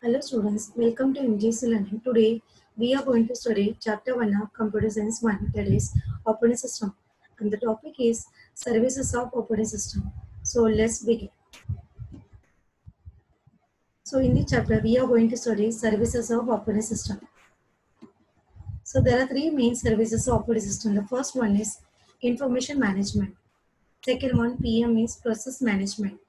Hello students, welcome to MGC Learning. Today we are going to study chapter 1 of Computer Science 1, that is operating system, and the topic is services of operating system. So let's begin. So in this chapter we are going to study services of operating system. So there are three main services of operating system. The first one is information management. Second one, PM is process management.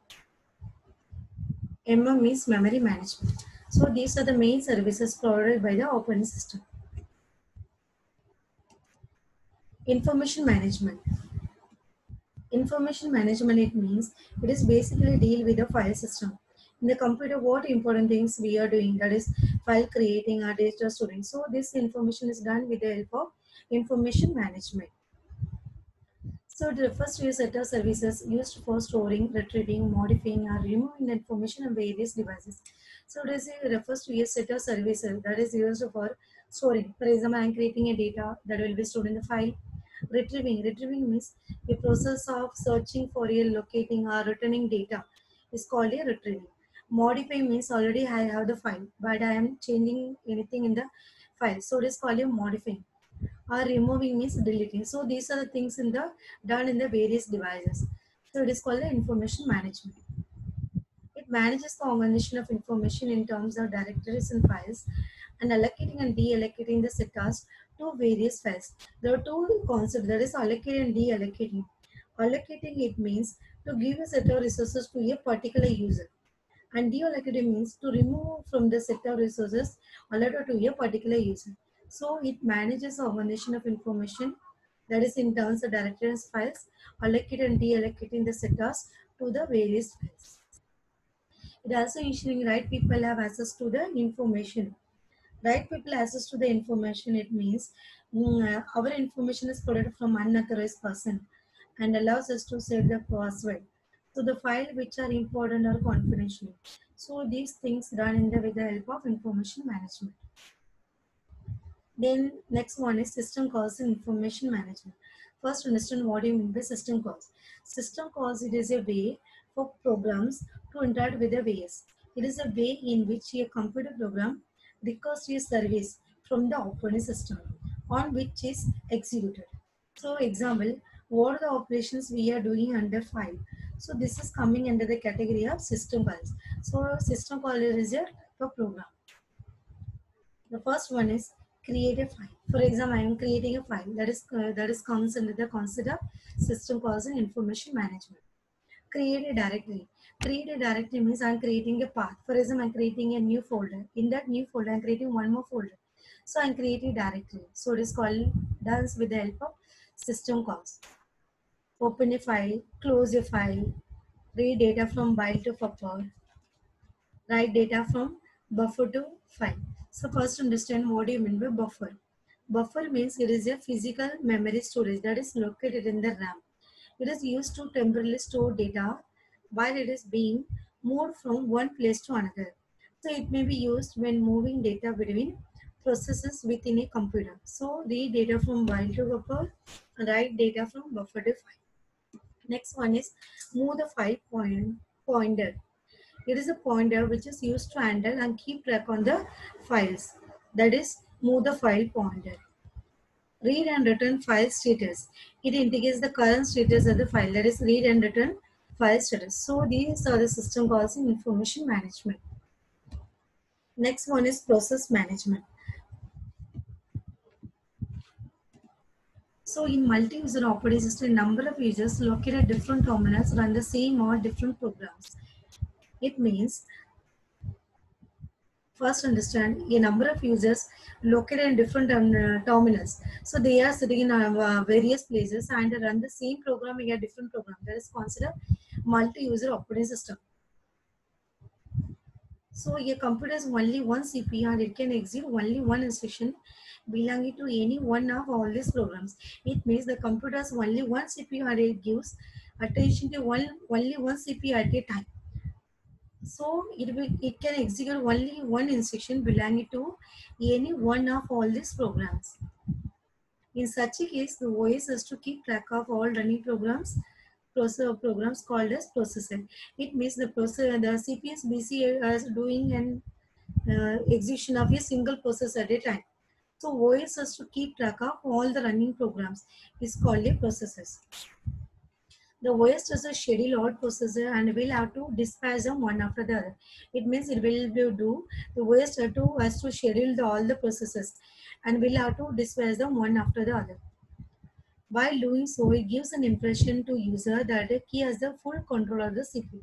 MM is memory management. So these are the main services provided by the operating system. Information management. Information management, it means it is basically deal with the file system. In the computer, what important things we are doing, that is file creating or data storing. So this information is done with the help of information management. So it refers to a set of services used for storing, retrieving, modifying, or removing the information on various devices. So refers to a set of services that is used for storing. For example, I am creating a data that will be stored in the file. Retrieving means a process of searching for a locating or returning data is called a retrieving. Modifying means already I have the file, but I am changing anything in the file. So it is called a modifying, or removing means deleting. So these are the things in the done in the various devices. So it is called the information management. It manages the organization of information in terms of directories and files, and allocating and deallocating the sectors to various files. There are two concepts, that is allocating and deallocating. Allocating, it means to give a set of resources to a particular user, and deallocating means to remove from the set of resources allotted to a particular user. So it manages the organization of information, that is in terms of directories files, allocating and deallocating the sectors to the various files. It also ensuring right people have access to the information. Right people access to the information, it means our information is protected from unauthorized person and allows us to save the password. So the file which are important or confidential. So these things done in the with the help of information management. Then next one is system calls and information management. First, understand what you mean by system calls. System calls, it is a way for programs to interact with the VS. It is a way in which a computer program requests a service from the operating system on which is executed. So example, what are the operations we are doing under file? So this is coming under the category of system calls. So system call is a type of program. The first one is create a file. For example, I am creating a file that is comes under the concept of system calls and information management. Create a directory. Create a directory means I am creating a path. For example, I am creating a new folder. In that new folder, I am creating one more folder. So I am creating a directory. So it is called done with the help of system calls. Open a file, close a file, read data from byte to buffer, write data from buffer to file. So first understand what do you mean by buffer. Buffer means it is a physical memory storage that is located in the RAM. It is used to temporarily store data while it is being moved from one place to another. So it may be used when moving data between processes within a computer. So read data from file to buffer, write data from buffer to file. Next one is move the file pointer. It is a pointer which is used to handle and keep track on the files. That is move the file pointer. Read and return file status. It indicates the current status of the file. That is read and return file status. So these are the system calls in information management. Next one is process management. So in multi-user operating system, number of users located at different terminals run the same or different programs. It means first understand a number of users located in different terminals. So they are sitting in various places and run the same program in a different program. That is considered multi-user operating system. So a computer has only one CPU and it can execute only one instruction belonging to any one of all these programs. It means the computer has only one CPU and it gives attention to only one CPU at a time. So it can execute only one instruction belonging to any one of all these programs. In such a case, the OS has to keep track of all running programs called as processor. It means the processor, the CPS BC is doing and execution of a single process at a time. So OS has to keep track of all the running programs is called a processes. The OS does a schedule all processor and will have to dispatch them one after the other. It means it will do the OS has to schedule all the processes and will have to dispatch them one after the other. While doing so, it gives an impression to user that the key has the full control of the CPU.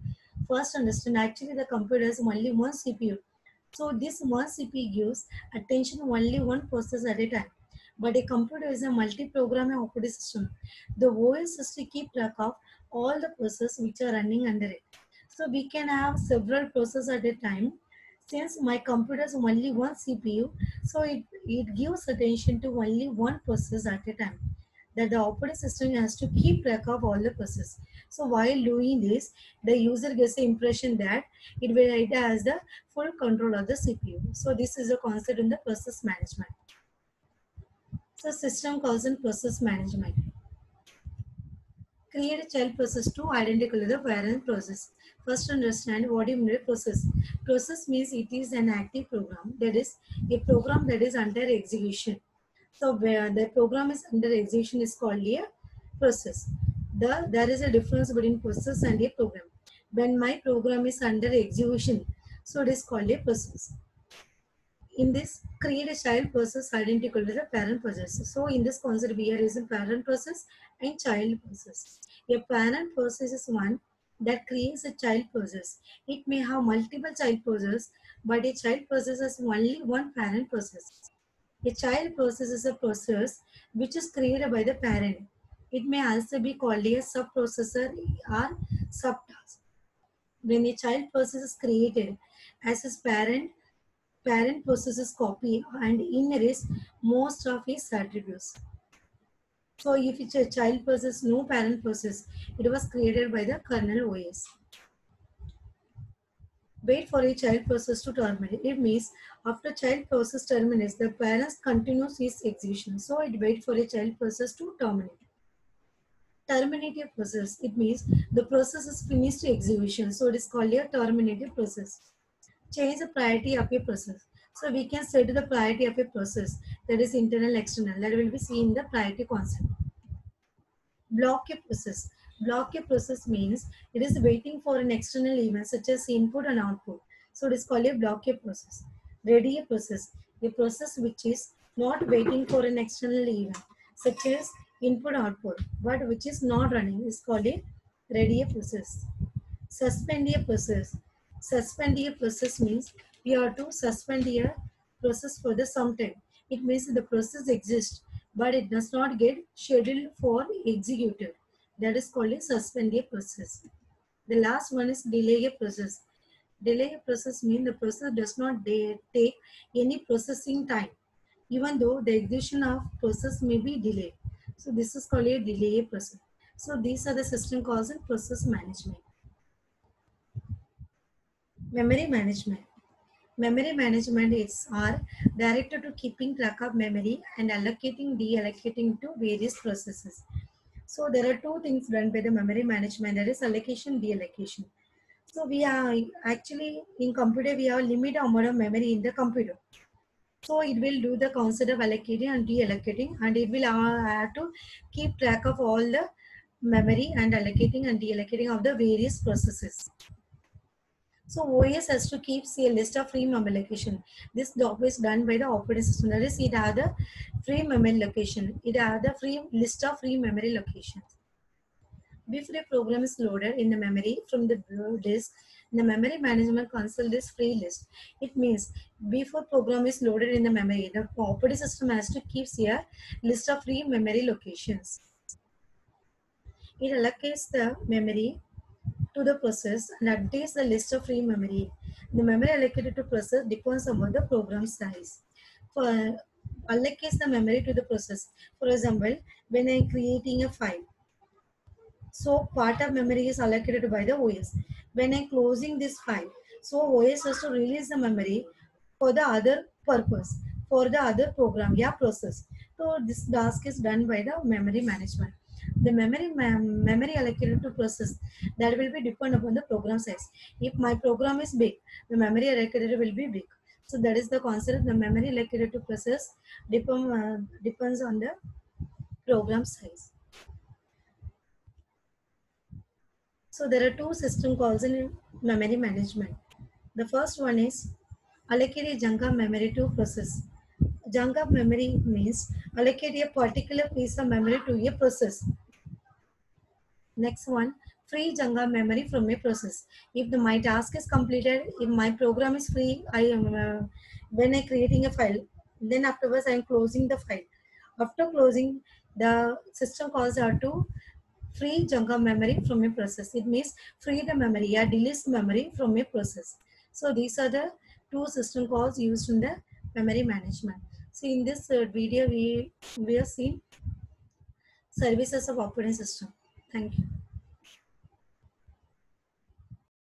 First understand, actually the computer has only one CPU. So this one CPU gives attention only one process at a time. But a computer is a multi-program operating system. The OS has to keep track of all the processes which are running under it. So we can have several processes at a time. Since my computer has only one CPU, so it gives attention to only one process at a time, that the operating system has to keep track of all the processes. So while doing this, the user gets the impression that it has the full control of the CPU. So this is a concept in the process management. So system calls in process management. Create a child process to identical to the parent process. First understand what you mean by process. Process means it is an active program, that is a program that is under execution. So where the program is under execution is called a process. There is a difference between process and a program. When my program is under execution, so it is called a process. In this, create a child process identical to the parent process. So in this concept, we are using parent process and child process. A parent process is one that creates a child process. It may have multiple child processes, but a child process has only one parent process. A child process is a process which is created by the parent. It may also be called a sub-processor or subtask. When a child process is created as his parent processes copy and inherits most of its attributes. So if it's a child process, no parent process, it was created by the kernel OS. Wait for a child process to terminate. It means after child process terminates, the parent continues its execution. So it waits for a child process to terminate. Terminative process, it means the process is finished execution. So it is called a terminative process. Change the priority of a process. So we can set the priority of a process, that is internal, external. That will be seen in the priority concept. Block a process. Block a process means it is waiting for an external event such as input and output. So it is called a block a process. Ready a process. A process which is not waiting for an external event such as input output, but which is not running is called a ready a process. Suspend a process. Suspend a process means we have to suspend a process for the some time. It means the process exists, but it does not get scheduled for executed. That is called a suspend a process. The last one is delay a process. Delay a process means the process does not take any processing time, even though the execution of process may be delayed. So this is called a delay process. So these are the system calls in process management. Memory management. Memory management is are directed to keeping track of memory and allocating, deallocating to various processes. So there are two things done by the memory management, that is allocation, deallocation. So we are actually in computer, we have limit amount of memory in the computer. So it will do the concept of allocating and deallocating, and it will have to keep track of all the memory and allocating and deallocating of the various processes. So OS has to keep a list of free memory location. This job is done by the operating system. That is, it has the free memory location. It has the free list of free memory locations. Before a program is loaded in the memory from the disk, the memory management console this free list. It means before program is loaded in the memory, the operating system has to keep a list of free memory locations. It allocates the memory to the process and updates the list of free memory. The memory allocated to process depends on the program size. For allocates the memory to the process. For example, when I am creating a file, so part of memory is allocated by the OS. When I am closing this file, so OS has to release the memory for the other purpose, for the other program, yeah, process. So this task is done by the memory management. The memory allocated to process, that will be depend upon the program size. If my program is big, the memory allocated will be big. So that is the concept. The memory allocated to process depends on the program size. So there are two system calls in memory management. The first one is allocate a chunk of memory to process. Chunk of memory means allocate a particular piece of memory to a process. Next one, free chunk of memory from a process. If my task is completed, if my program is free, I am when I creating a file, then afterwards I am closing the file. After closing, the system calls are to free chunk of memory from a process. It means free the memory or delete memory from a process. So these are the two system calls used in the memory management. So in this video, we have seen services of operating system. Thank you.